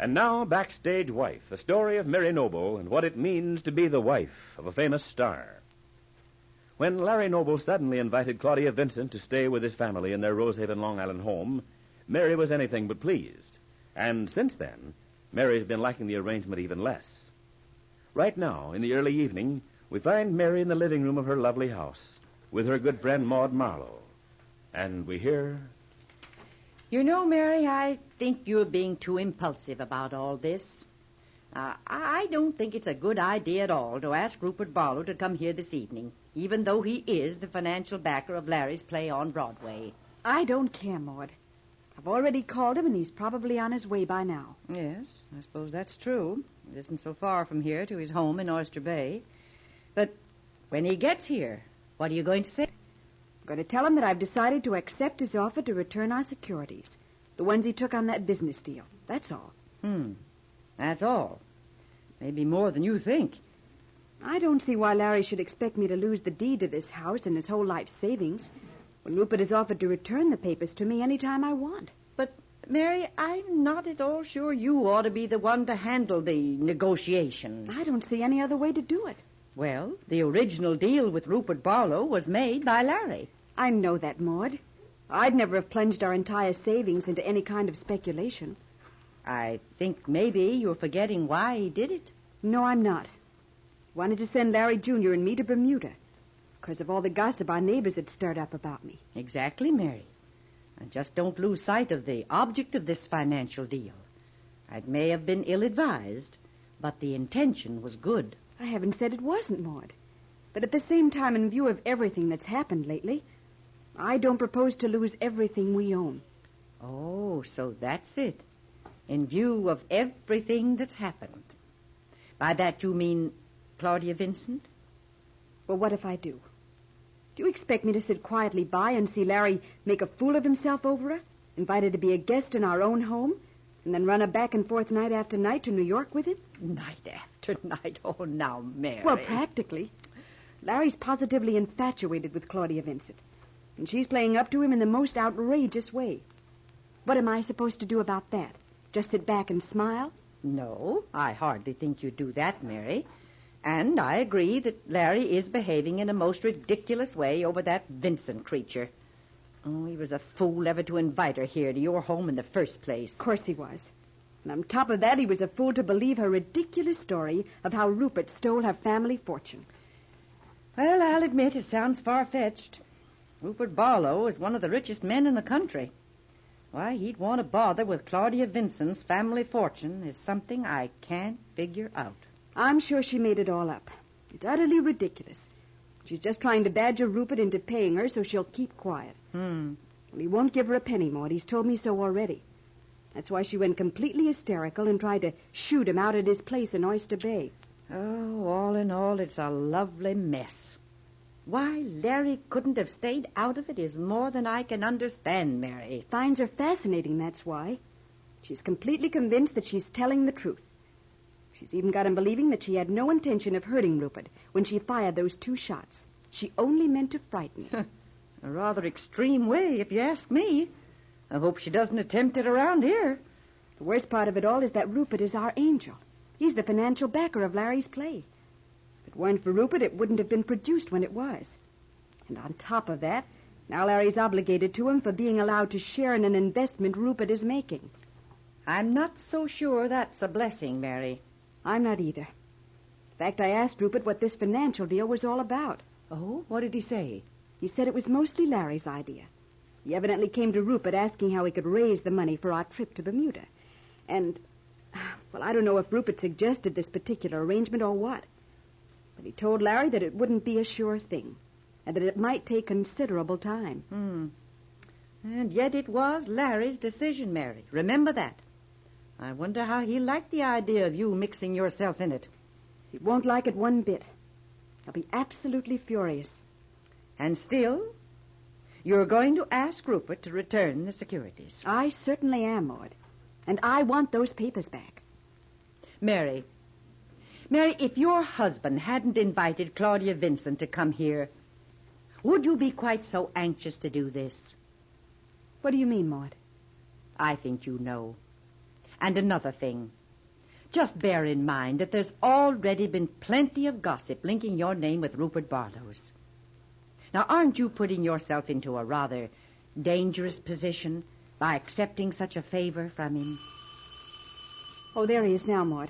And now, Backstage Wife, the story of Mary Noble and what it means to be the wife of a famous star. When Larry Noble suddenly invited Claudia Vincent to stay with his family in their Rosehaven, Long Island home, Mary was anything but pleased. And since then, Mary's been liking the arrangement even less. Right now, in the early evening, we find Mary in the living room of her lovely house with her good friend Maud Marlowe. And we hear... You know, Mary, I think you're being too impulsive about all this. I don't think it's a good idea at all to ask Rupert Barlow to come here this evening, even though he is the financial backer of Larry's play on Broadway. I don't care, Maud. I've already called him, and he's probably on his way by now. Yes, I suppose that's true. It isn't so far from here to his home in Oyster Bay. But when he gets here, what are you going to say? I'm going to tell him that I've decided to accept his offer to return our securities, the ones he took on that business deal. That's all. That's all. Maybe more than you think. I don't see why Larry should expect me to lose the deed to this house and his whole life's savings when Rupert has offered to return the papers to me any time I want. But, Mary, I'm not at all sure you ought to be the one to handle the negotiations. I don't see any other way to do it. Well, the original deal with Rupert Barlow was made by Larry. I know that, Maud. I'd never have plunged our entire savings into any kind of speculation. I think maybe you're forgetting why he did it. No, I'm not. He wanted to send Larry Jr. and me to Bermuda because of all the gossip our neighbors had stirred up about me. Exactly, Mary. And just don't lose sight of the object of this financial deal. I may have been ill-advised, but the intention was good. I haven't said it wasn't, Maud. But at the same time, in view of everything that's happened lately, I don't propose to lose everything we own. Oh, so that's it. In view of everything that's happened. By that you mean Claudia Vincent? Well, what if I do? Do you expect me to sit quietly by and see Larry make a fool of himself over her, invited to be a guest in our own home, and then run her back and forth night after night to New York with him? Night after night? Oh, now, Mary. Well, practically. Larry's positively infatuated with Claudia Vincent, and she's playing up to him in the most outrageous way. What am I supposed to do about that? Just sit back and smile? No, I hardly think you'd do that, Mary. And I agree that Larry is behaving in a most ridiculous way over that Vincent creature. Oh, he was a fool ever to invite her here to your home in the first place. Of course he was. And on top of that, he was a fool to believe her ridiculous story of how Rupert stole her family fortune. Well, I'll admit it sounds far-fetched. Rupert Barlow is one of the richest men in the country. Why he'd want to bother with Claudia Vincent's family fortune is something I can't figure out. I'm sure she made it all up. It's utterly ridiculous. She's just trying to badger Rupert into paying her so she'll keep quiet. Well, he won't give her a penny, Maud. He's told me so already. That's why she went completely hysterical and tried to shoot him out at his place in Oyster Bay. Oh, all in all, it's a lovely mess. Why Larry couldn't have stayed out of it is more than I can understand, Mary. Finds her fascinating, that's why. She's completely convinced that she's telling the truth. She's even got him believing that she had no intention of hurting Rupert when she fired those 2 shots. She only meant to frighten him. A rather extreme way, if you ask me. I hope she doesn't attempt it around here. The worst part of it all is that Rupert is our angel. He's the financial backer of Larry's play. If it weren't for Rupert, it wouldn't have been produced when it was. And on top of that, now Larry's obligated to him for being allowed to share in an investment Rupert is making. I'm not so sure that's a blessing, Mary. I'm not either. In fact, I asked Rupert what this financial deal was all about. Oh, what did he say? He said it was mostly Larry's idea. He evidently came to Rupert asking how he could raise the money for our trip to Bermuda. And, well, I don't know if Rupert suggested this particular arrangement or what. But he told Larry that it wouldn't be a sure thing, and that it might take considerable time. And yet it was Larry's decision, Mary. Remember that. I wonder how he liked the idea of you mixing yourself in it. He won't like it one bit. He'll be absolutely furious. And still, you're going to ask Rupert to return the securities. I certainly am, Maud. And I want those papers back. Mary, if your husband hadn't invited Claudia Vincent to come here, would you be quite so anxious to do this? What do you mean, Maud? I think you know. And another thing. Just bear in mind that there's already been plenty of gossip linking your name with Rupert Barlow's. Now, aren't you putting yourself into a rather dangerous position by accepting such a favor from him? Oh, there he is now, Maud.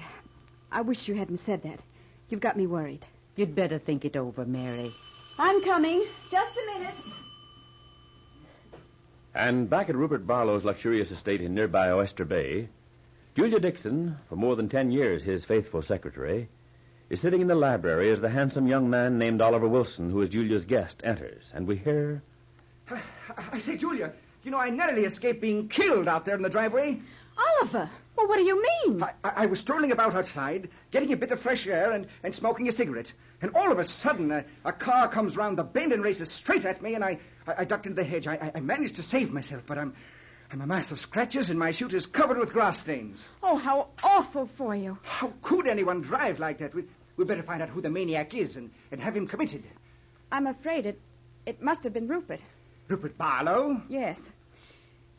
I wish you hadn't said that. You've got me worried. You'd better think it over, Mary. I'm coming. Just a minute. And back at Rupert Barlow's luxurious estate in nearby Oyster Bay, Julia Dixon, for more than 10 years his faithful secretary, is sitting in the library as the handsome young man named Oliver Wilson, who is Julia's guest, enters. And we hear... I say, Julia, you know, I narrowly escaped being killed out there in the driveway. Oliver! Well, what do you mean? I was strolling about outside, getting a bit of fresh air and smoking a cigarette. And all of a sudden, a car comes round the bend and races straight at me, and I ducked into the hedge. I managed to save myself, but I'm a mass of scratches, and my suit is covered with grass stains. Oh, how awful for you. How could anyone drive like that? We'd better find out who the maniac is and have him committed. I'm afraid it must have been Rupert. Rupert Barlow? Yes.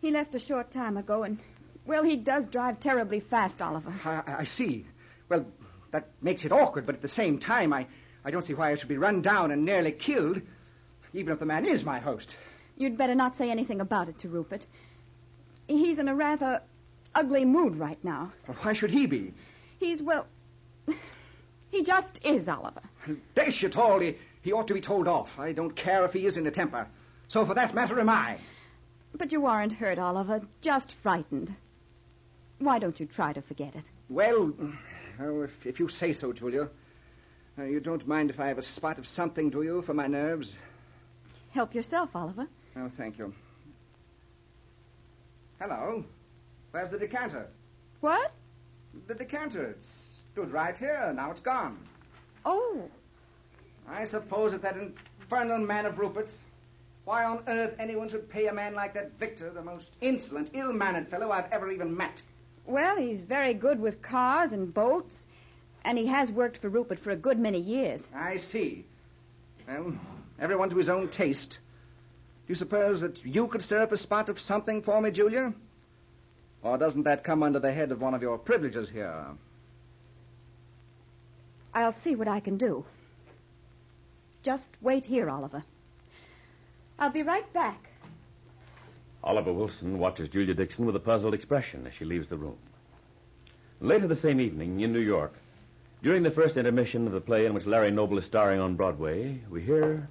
He left a short time ago, and, well, he does drive terribly fast, Oliver. I see. Well, that makes it awkward, but at the same time, I don't see why I should be run down and nearly killed, even if the man is my host. You'd better not say anything about it to Rupert. He's in a rather ugly mood right now. Well, why should he be? He's, well, he just is, Oliver. Dash it all, he ought to be told off. I don't care if he is in a temper. So for that matter am I. But you aren't hurt, Oliver, just frightened. Why don't you try to forget it? Well, if you say so, Julia. You don't mind if I have a spot of something, do you, for my nerves? Help yourself, Oliver. Oh, thank you. Hello. Where's the decanter? What? The decanter. It stood right here. Now it's gone. Oh. I suppose it's that infernal man of Rupert's. Why on earth anyone should pay a man like that Victor, the most insolent, ill-mannered fellow I've ever even met. Well, he's very good with cars and boats, and he has worked for Rupert for a good many years. I see. Well, everyone to his own taste. Do you suppose that you could stir up a spot of something for me, Julia? Or doesn't that come under the head of one of your privileges here? I'll see what I can do. Just wait here, Oliver. I'll be right back. Oliver Wilson watches Julia Dixon with a puzzled expression as she leaves the room. Later the same evening, in New York, during the first intermission of the play in which Larry Noble is starring on Broadway, we hear...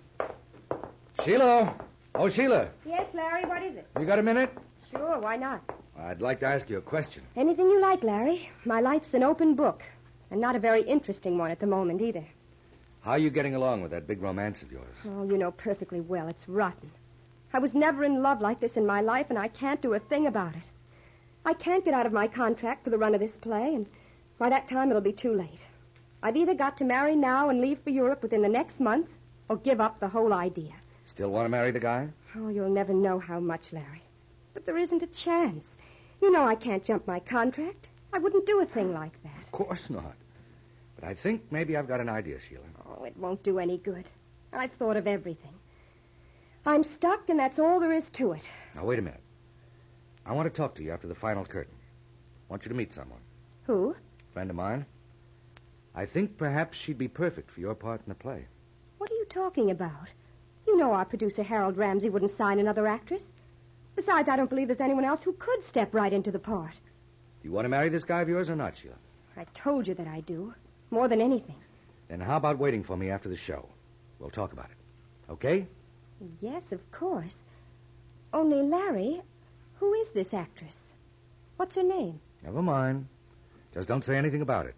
Sheila! Oh, Sheila! Yes, Larry, what is it? You got a minute? Sure, why not? I'd like to ask you a question. Anything you like, Larry. My life's an open book, and not a very interesting one at the moment either. How are you getting along with that big romance of yours? Oh, you know perfectly well it's rotten. I was never in love like this in my life, and I can't do a thing about it. I can't get out of my contract for the run of this play, and by that time it'll be too late. I've either got to marry now and leave for Europe within the next month, or give up the whole idea. Still want to marry the guy? Oh, you'll never know how much, Larry. But there isn't a chance. You know I can't jump my contract. I wouldn't do a thing like that. Of course not. But I think maybe I've got an idea, Sheila. Oh, it won't do any good. I've thought of everything. I'm stuck, and that's all there is to it. Now, wait a minute. I want to talk to you after the final curtain. I want you to meet someone. Who? Friend of mine. I think perhaps she'd be perfect for your part in the play. What are you talking about? You know our producer, Harold Ramsey, wouldn't sign another actress. Besides, I don't believe there's anyone else who could step right into the part. Do you want to marry this guy of yours or not, Sheila? I told you that I do. More than anything. Then how about waiting for me after the show? We'll talk about it. Okay? Yes, of course. Only, Larry, who is this actress? What's her name? Never mind. Just don't say anything about it.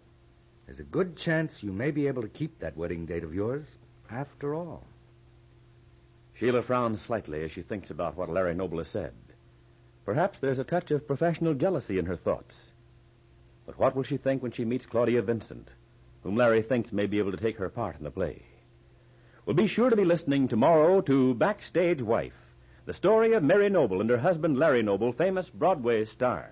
There's a good chance you may be able to keep that wedding date of yours after all. Sheila frowns slightly as she thinks about what Larry Noble has said. Perhaps there's a touch of professional jealousy in her thoughts. But what will she think when she meets Claudia Vincent, whom Larry thinks may be able to take her part in the play? Well, be sure to be listening tomorrow to Backstage Wife, the story of Mary Noble and her husband Larry Noble, famous Broadway star.